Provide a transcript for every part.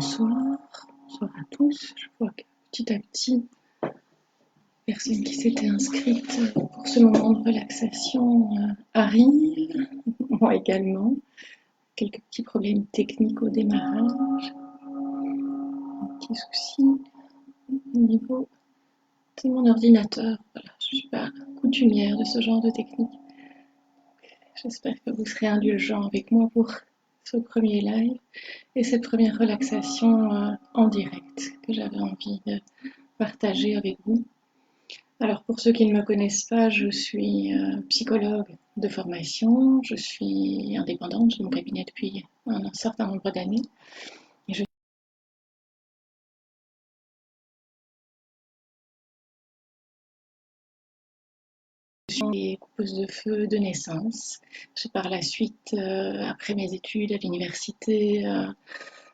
Bonsoir, bonsoir à tous. Je vois que petit à petit, les personnes qui s'étaient inscrites pour ce moment de relaxation arrivent. Moi également. Quelques petits problèmes techniques au démarrage. Un petit souci au niveau de mon ordinateur. Voilà, je ne suis pas coutumière de ce genre de technique. J'espère que vous serez indulgents avec moi pour ce premier live et cette première relaxation en direct que j'avais envie de partager avec vous. Alors pour ceux qui ne me connaissent pas, je suis psychologue de formation, je suis indépendante, j'ai mon cabinet depuis un certain nombre d'années et je suis coupeuse de feu de naissance. J'ai par la suite, après mes études à l'université,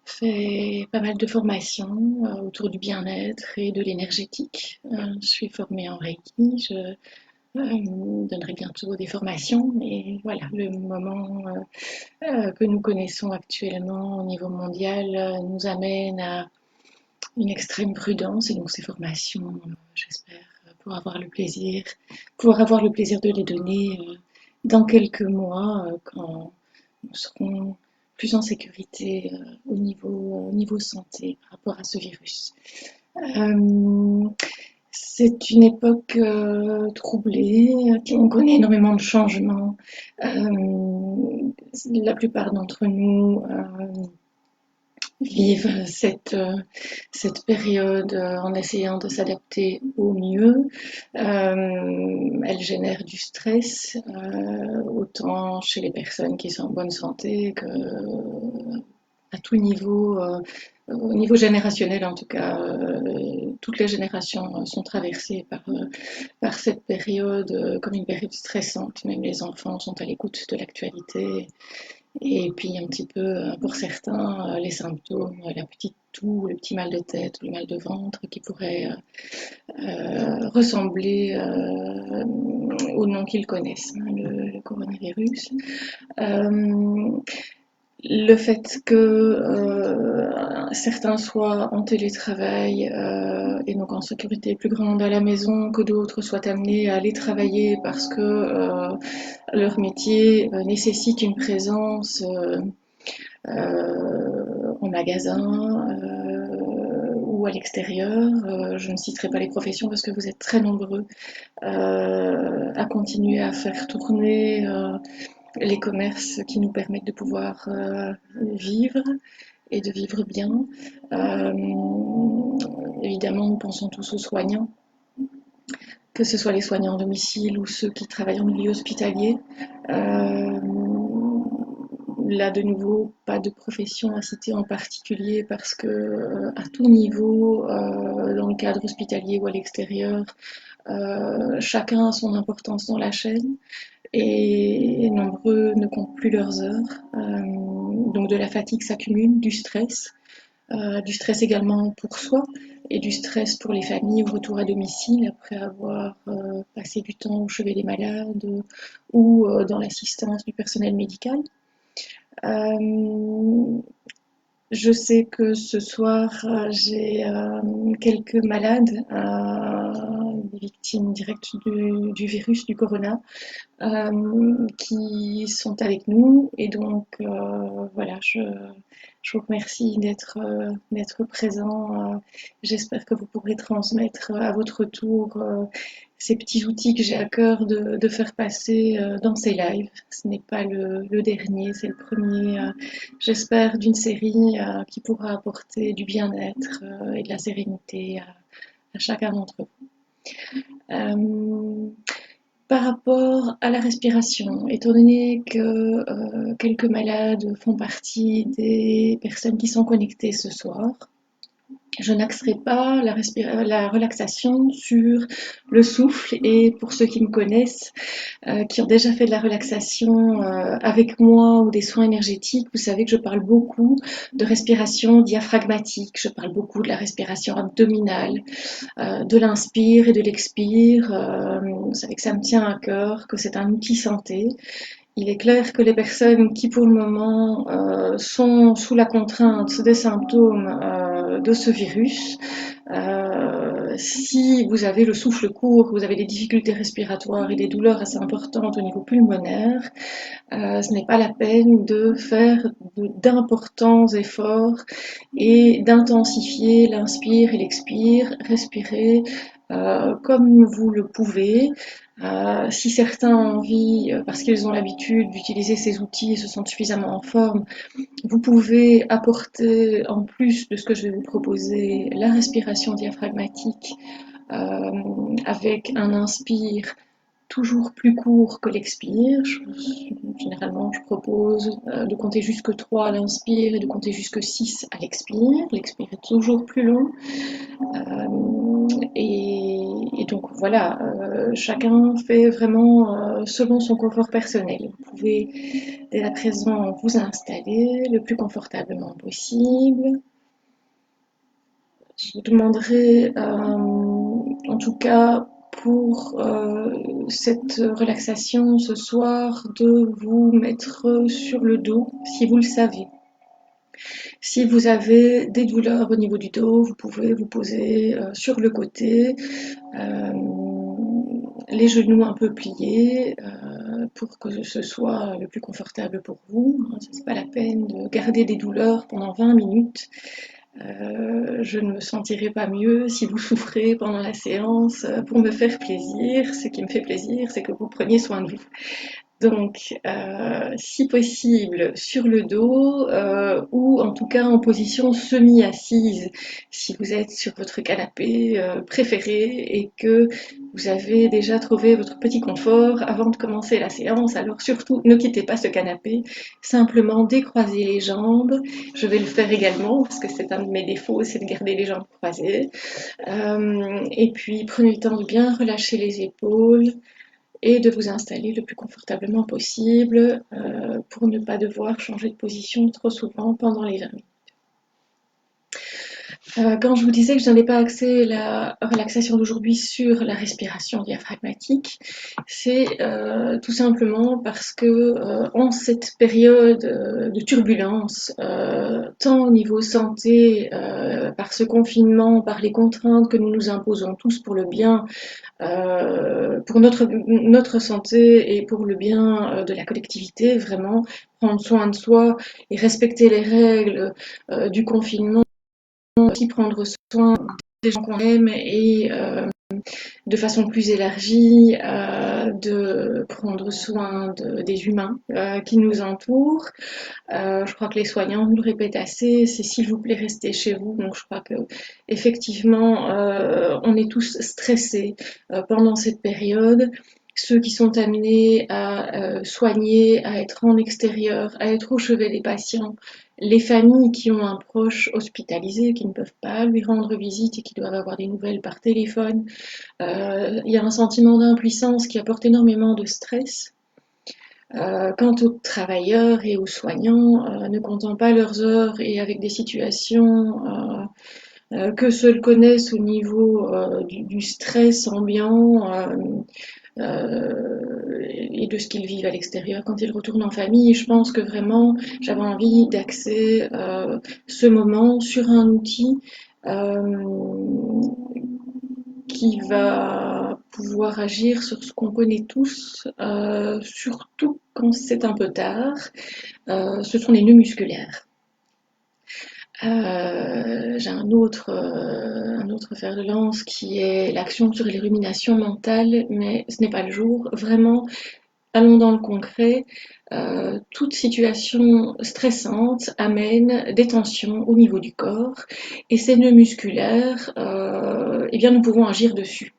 fait pas mal de formations autour du bien-être et de l'énergétique. Je suis formée en Reiki, je donnerai bientôt des formations, mais voilà, le moment que nous connaissons actuellement au niveau mondial nous amène à une extrême prudence et donc ces formations, j'espère pouvoir avoir le plaisir de les donner dans quelques mois quand nous serons plus en sécurité au niveau santé par rapport à ce virus. C'est une époque troublée, on connaît énormément de changements. La plupart d'entre nous vivent cette période en essayant de s'adapter au mieux. Elle génère du stress, autant chez les personnes qui sont en bonne santé que à tout niveau, au niveau générationnel en tout cas, toutes les générations sont traversées par cette période comme une période stressante. Même les enfants sont à l'écoute de l'actualité. Et puis un petit peu, pour certains, les symptômes, la petite toux, le petit mal de tête, le mal de ventre qui pourrait ressembler au nom qu'ils connaissent, hein, le coronavirus. Le fait que certains soient en télétravail et donc en sécurité plus grande à la maison, que d'autres soient amenés à aller travailler parce que leur métier nécessite une présence en magasin ou à l'extérieur. Je ne citerai pas les professions parce que vous êtes très nombreux à continuer à faire tourner les commerces qui nous permettent de pouvoir vivre et de vivre bien. Évidemment, nous pensons tous aux soignants, que ce soit les soignants à domicile ou ceux qui travaillent en milieu hospitalier. Là, de nouveau, pas de profession à citer en particulier parce que à tout niveau, dans le cadre hospitalier ou à l'extérieur, chacun a son importance dans la chaîne et nombreux ne comptent plus leurs heures. Donc de la fatigue s'accumule, du stress également pour soi et du stress pour les familles au retour à domicile après avoir passé du temps au chevet des malades ou dans l'assistance du personnel médical. Je sais que ce soir, j'ai quelques malades, des victimes directes du virus, du corona, qui sont avec nous. Et donc, voilà, je vous remercie d'être présent. J'espère que vous pourrez transmettre à votre tour ces petits outils que j'ai à cœur de faire passer dans ces lives. Ce n'est pas le dernier, c'est le premier, j'espère, d'une série qui pourra apporter du bien-être et de la sérénité à chacun d'entre vous. Par rapport à la respiration, étant donné que quelques malades font partie des personnes qui sont connectées ce soir, je n'axerai pas la relaxation sur le souffle et pour ceux qui me connaissent, qui ont déjà fait de la relaxation avec moi ou des soins énergétiques, vous savez que je parle beaucoup de respiration diaphragmatique, je parle beaucoup de la respiration abdominale, de l'inspire et de l'expire. Vous savez que ça me tient à cœur, que c'est un outil santé Il est clair que les personnes qui, pour le moment, sont sous la contrainte des symptômes de ce virus, si vous avez le souffle court, vous avez des difficultés respiratoires et des douleurs assez importantes au niveau pulmonaire, ce n'est pas la peine de faire d'importants efforts et d'intensifier l'inspire et l'expire, respirer comme vous le pouvez. Si certains ont envie, parce qu'ils ont l'habitude d'utiliser ces outils et se sentent suffisamment en forme, vous pouvez apporter, en plus de ce que je vais vous proposer, la respiration diaphragmatique avec un inspire toujours plus court que l'expire. Généralement, je propose de compter jusque 3 à l'inspire et de compter jusque 6 à l'expire. L'expire est toujours plus long. Et donc voilà, chacun fait vraiment selon son confort personnel. Vous pouvez dès à présent vous installer le plus confortablement possible. Je vous demanderai en tout cas pour cette relaxation ce soir de vous mettre sur le dos si vous le savez. Si vous avez des douleurs au niveau du dos, vous pouvez vous poser sur le côté, les genoux un peu pliés pour que ce soit le plus confortable pour vous. Ce n'est pas la peine de garder des douleurs pendant 20 minutes. Je ne me sentirai pas mieux si vous souffrez pendant la séance pour me faire plaisir. Ce qui me fait plaisir, c'est que vous preniez soin de vous. Donc, si possible, sur le dos ou en tout cas en position semi-assise, si vous êtes sur votre canapé préféré et que vous avez déjà trouvé votre petit confort avant de commencer la séance. Alors surtout, ne quittez pas ce canapé, simplement décroisez les jambes. Je vais le faire également parce que c'est un de mes défauts, c'est de garder les jambes croisées. Et puis, prenez le temps de bien relâcher les épaules et de vous installer le plus confortablement possible pour ne pas devoir changer de position trop souvent pendant les 20 minutes. Quand je vous disais que je n'avais pas axé la relaxation d'aujourd'hui sur la respiration diaphragmatique, c'est tout simplement parce que en cette période de turbulence, tant au niveau santé, par ce confinement, par les contraintes que nous nous imposons tous pour le bien, pour notre santé et pour le bien de la collectivité, vraiment prendre soin de soi et respecter les règles du confinement, aussi prendre soin des gens qu'on aime et de façon plus élargie de prendre soin des humains qui nous entourent. Je crois que les soignants nous le répètent assez, c'est s'il vous plaît restez chez vous. Donc je crois que effectivement on est tous stressés pendant cette période. Ceux qui sont amenés à soigner, à être en extérieur, à être au chevet des patients, les familles qui ont un proche hospitalisé, qui ne peuvent pas lui rendre visite et qui doivent avoir des nouvelles par téléphone. Il y a un sentiment d'impuissance qui apporte énormément de stress. Quant aux travailleurs et aux soignants, ne comptant pas leurs heures et avec des situations que seuls connaissent au niveau du stress ambiant et de ce qu'ils vivent à l'extérieur quand ils retournent en famille. Je pense que vraiment j'avais envie d'axer ce moment sur un outil qui va pouvoir agir sur ce qu'on connaît tous, surtout quand c'est un peu tard, ce sont les nœuds musculaires. J'ai un autre fer de lance qui est l'action sur les ruminations mentales, mais ce n'est pas le jour. Vraiment, allons dans le concret. Toute situation stressante amène des tensions au niveau du corps et ces nœuds musculaires, eh bien, nous pouvons agir dessus.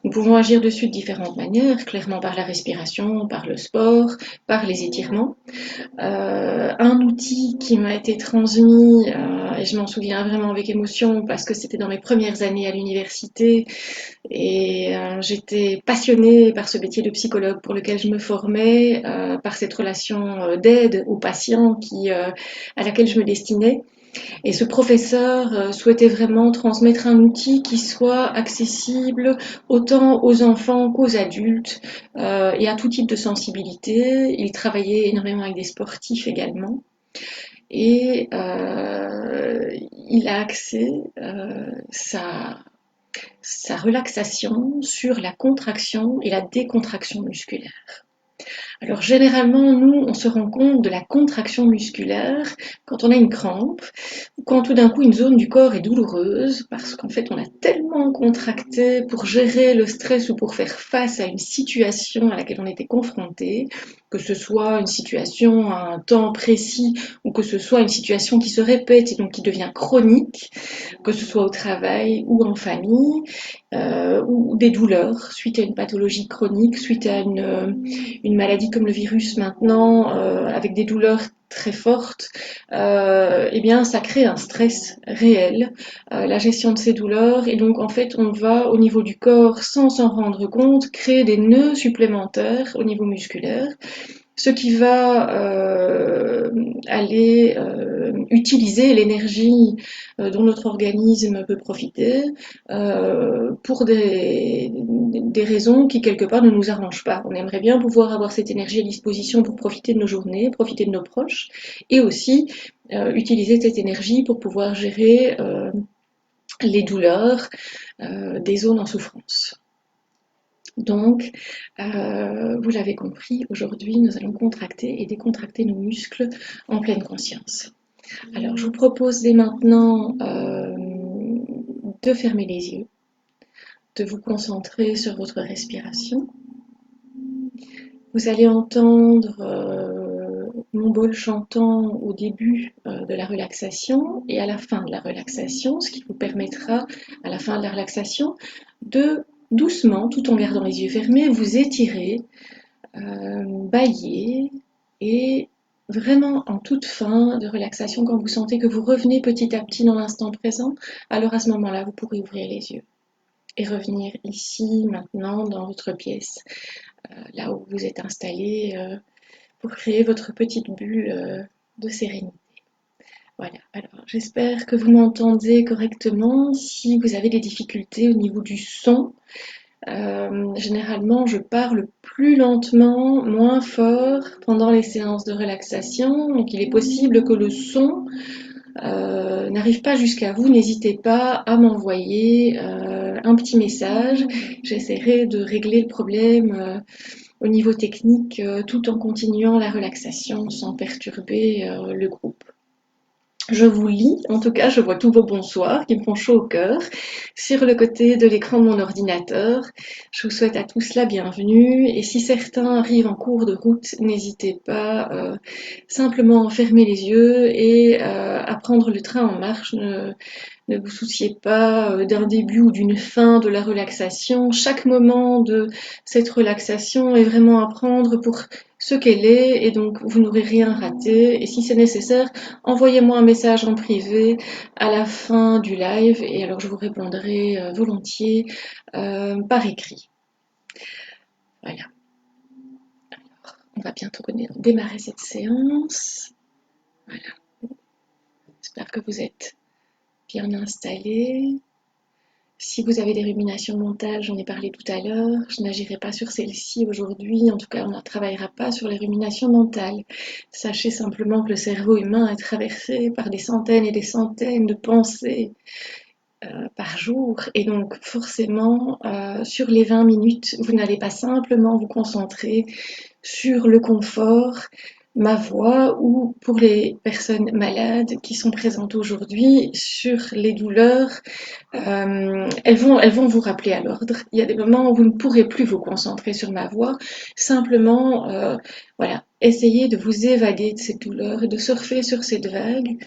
Nous pouvons agir dessus de différentes manières, clairement par la respiration, par le sport, par les étirements. Un outil qui m'a été transmis, et je m'en souviens vraiment avec émotion parce que c'était dans mes premières années à l'université et j'étais passionnée par ce métier de psychologue pour lequel je me formais, par cette relation d'aide aux patients à laquelle je me destinais. Et ce professeur souhaitait vraiment transmettre un outil qui soit accessible autant aux enfants qu'aux adultes et à tout type de sensibilité. Il travaillait énormément avec des sportifs également. Et il a axé sa relaxation sur la contraction et la décontraction musculaire. Alors généralement, nous, on se rend compte de la contraction musculaire quand on a une crampe, ou quand tout d'un coup une zone du corps est douloureuse, parce qu'en fait on a tellement contracté pour gérer le stress ou pour faire face à une situation à laquelle on était confronté, que ce soit une situation à un temps précis ou que ce soit une situation qui se répète et donc qui devient chronique, que ce soit au travail ou en famille, ou des douleurs suite à une pathologie chronique, suite à une maladie comme le virus maintenant, avec des douleurs très fortes, eh bien ça crée un stress réel, la gestion de ces douleurs, et donc en fait on va au niveau du corps sans s'en rendre compte créer des nœuds supplémentaires au niveau musculaire, ce qui va aller utiliser l'énergie dont notre organisme peut profiter pour des raisons qui quelque part ne nous arrangent pas. On aimerait bien pouvoir avoir cette énergie à disposition pour profiter de nos journées, profiter de nos proches et aussi utiliser cette énergie pour pouvoir gérer les douleurs des zones en souffrance. Donc, vous l'avez compris, aujourd'hui, nous allons contracter et décontracter nos muscles en pleine conscience. Alors, je vous propose dès maintenant de fermer les yeux, de vous concentrer sur votre respiration. Vous allez entendre mon bol chantant au début de la relaxation et à la fin de la relaxation, ce qui vous permettra, à la fin de la relaxation, de doucement, tout en gardant les yeux fermés, vous étirer, bâiller et vraiment en toute fin de relaxation, quand vous sentez que vous revenez petit à petit dans l'instant présent, alors à ce moment-là, vous pourrez ouvrir les yeux et revenir ici, maintenant, dans votre pièce, là où vous êtes installé, pour créer votre petite bulle de sérénité. Voilà, alors j'espère que vous m'entendez correctement. Si vous avez des difficultés au niveau du son, généralement je parle plus lentement, moins fort pendant les séances de relaxation, donc il est possible que le son n'arrive pas jusqu'à vous. N'hésitez pas à m'envoyer un petit message, j'essaierai de régler le problème au niveau technique tout en continuant la relaxation sans perturber le groupe. Je vous lis, en tout cas je vois tous vos bonsoirs qui me font chaud au cœur sur le côté de l'écran de mon ordinateur. Je vous souhaite à tous la bienvenue et si certains arrivent en cours de route, n'hésitez pas simplement à fermer les yeux et à prendre le train en marche. Ne vous souciez pas d'un début ou d'une fin de la relaxation. Chaque moment de cette relaxation est vraiment à prendre pour ce qu'elle est et donc vous n'aurez rien raté. Et si c'est nécessaire, envoyez-moi un message en privé à la fin du live et alors je vous répondrai volontiers par écrit. Voilà. Alors, on va bientôt démarrer cette séance. Voilà. J'espère que vous êtes bien installés. Si vous avez des ruminations mentales, j'en ai parlé tout à l'heure, je n'agirai pas sur celles-ci aujourd'hui, en tout cas on ne travaillera pas sur les ruminations mentales. Sachez simplement que le cerveau humain est traversé par des centaines et des centaines de pensées par jour, et donc forcément sur les 20 minutes, vous n'allez pas simplement vous concentrer sur le confort, ma voix, ou pour les personnes malades qui sont présentes aujourd'hui, sur les douleurs, elles vont vous rappeler à l'ordre. Il y a des moments où vous ne pourrez plus vous concentrer sur ma voix, simplement, voilà, essayez de vous évader de cette douleur et de surfer sur cette vague.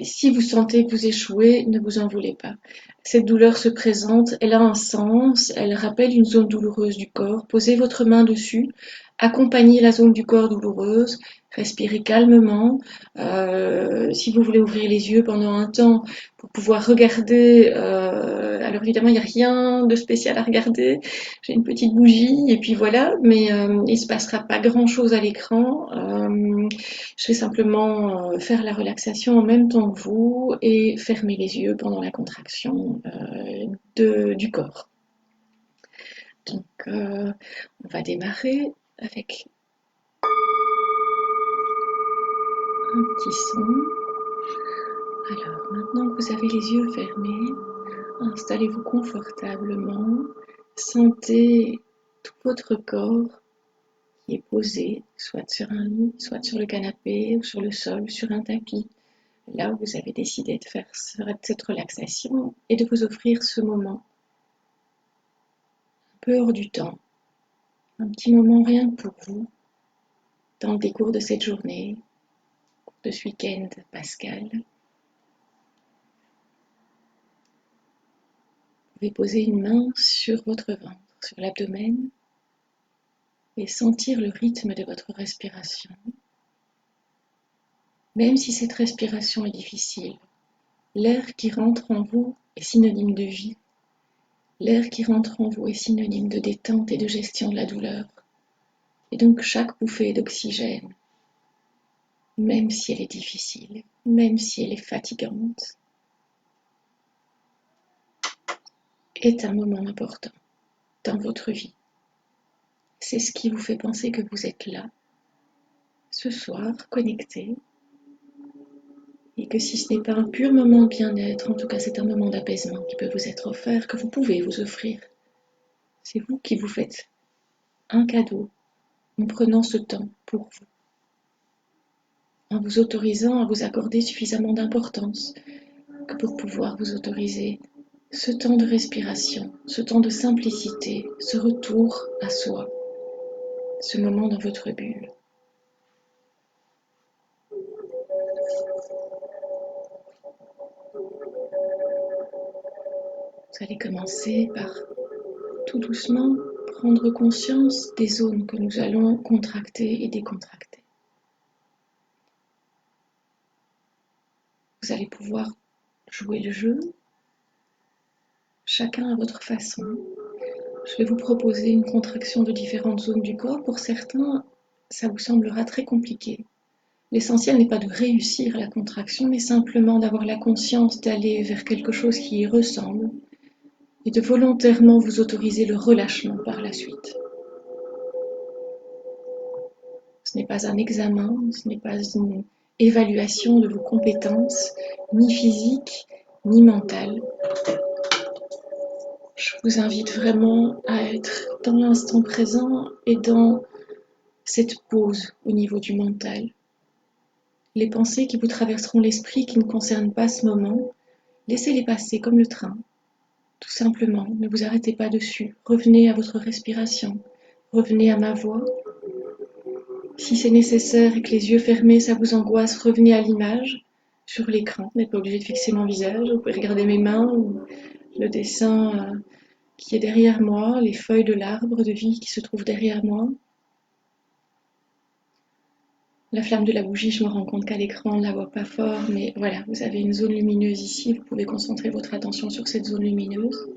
Si vous sentez que vous échouez, ne vous en voulez pas. Cette douleur se présente, elle a un sens, elle rappelle une zone douloureuse du corps. Posez votre main dessus, accompagnez la zone du corps douloureuse, Respirez calmement. Si vous voulez ouvrir les yeux pendant un temps pour pouvoir regarder, alors évidemment il n'y a rien de spécial à regarder. J'ai une petite bougie et puis voilà, mais il ne se passera pas grand-chose à l'écran. Je vais simplement faire la relaxation en même temps que vous et fermer les yeux pendant la contraction du corps. Donc on va démarrer avec un petit son. Alors, maintenant que vous avez les yeux fermés, installez-vous confortablement. Sentez tout votre corps qui est posé, soit sur un lit, soit sur le canapé, ou sur le sol, sur un tapis. Là où vous avez décidé de faire cette relaxation et de vous offrir ce moment un peu hors du temps. Un petit moment rien que pour vous, dans le décours de cette journée, de ce week-end pascal. Vous pouvez poser une main sur votre ventre, sur l'abdomen, et sentir le rythme de votre respiration. Même si cette respiration est difficile, l'air qui rentre en vous est synonyme de vie. L'air qui rentre en vous est synonyme de détente et de gestion de la douleur. Et donc chaque bouffée d'oxygène, même si elle est difficile, même si elle est fatigante, est un moment important dans votre vie. C'est ce qui vous fait penser que vous êtes là, ce soir, connecté, et que si ce n'est pas un pur moment de bien-être, en tout cas c'est un moment d'apaisement qui peut vous être offert, que vous pouvez vous offrir. C'est vous qui vous faites un cadeau en prenant ce temps pour vous, en vous autorisant à vous accorder suffisamment d'importance que pour pouvoir vous autoriser ce temps de respiration, ce temps de simplicité, ce retour à soi, ce moment dans votre bulle. Vous allez commencer par tout doucement prendre conscience des zones que nous allons contracter et décontracter. Vous allez pouvoir jouer le jeu, chacun à votre façon. Je vais vous proposer une contraction de différentes zones du corps. Pour certains, ça vous semblera très compliqué. L'essentiel n'est pas de réussir la contraction, mais simplement d'avoir la conscience d'aller vers quelque chose qui y ressemble et de volontairement vous autoriser le relâchement par la suite. Ce n'est pas un examen, ce n'est pas une évaluation de vos compétences, ni physiques, ni mentales. Je vous invite vraiment à être dans l'instant présent et dans cette pause au niveau du mental. Les pensées qui vous traverseront l'esprit qui ne concernent pas ce moment, laissez-les passer comme le train. Tout simplement, ne vous arrêtez pas dessus. Revenez à votre respiration, revenez à ma voix. Si c'est nécessaire et que les yeux fermés, ça vous angoisse, revenez à l'image sur l'écran. Vous n'êtes pas obligé de fixer mon visage. Vous pouvez regarder mes mains ou le dessin qui est derrière moi, les feuilles de l'arbre de vie qui se trouvent derrière moi. La flamme de la bougie, je me rends compte qu'à l'écran, on ne la voit pas fort, mais voilà, vous avez une zone lumineuse ici. Vous pouvez concentrer votre attention sur cette zone lumineuse.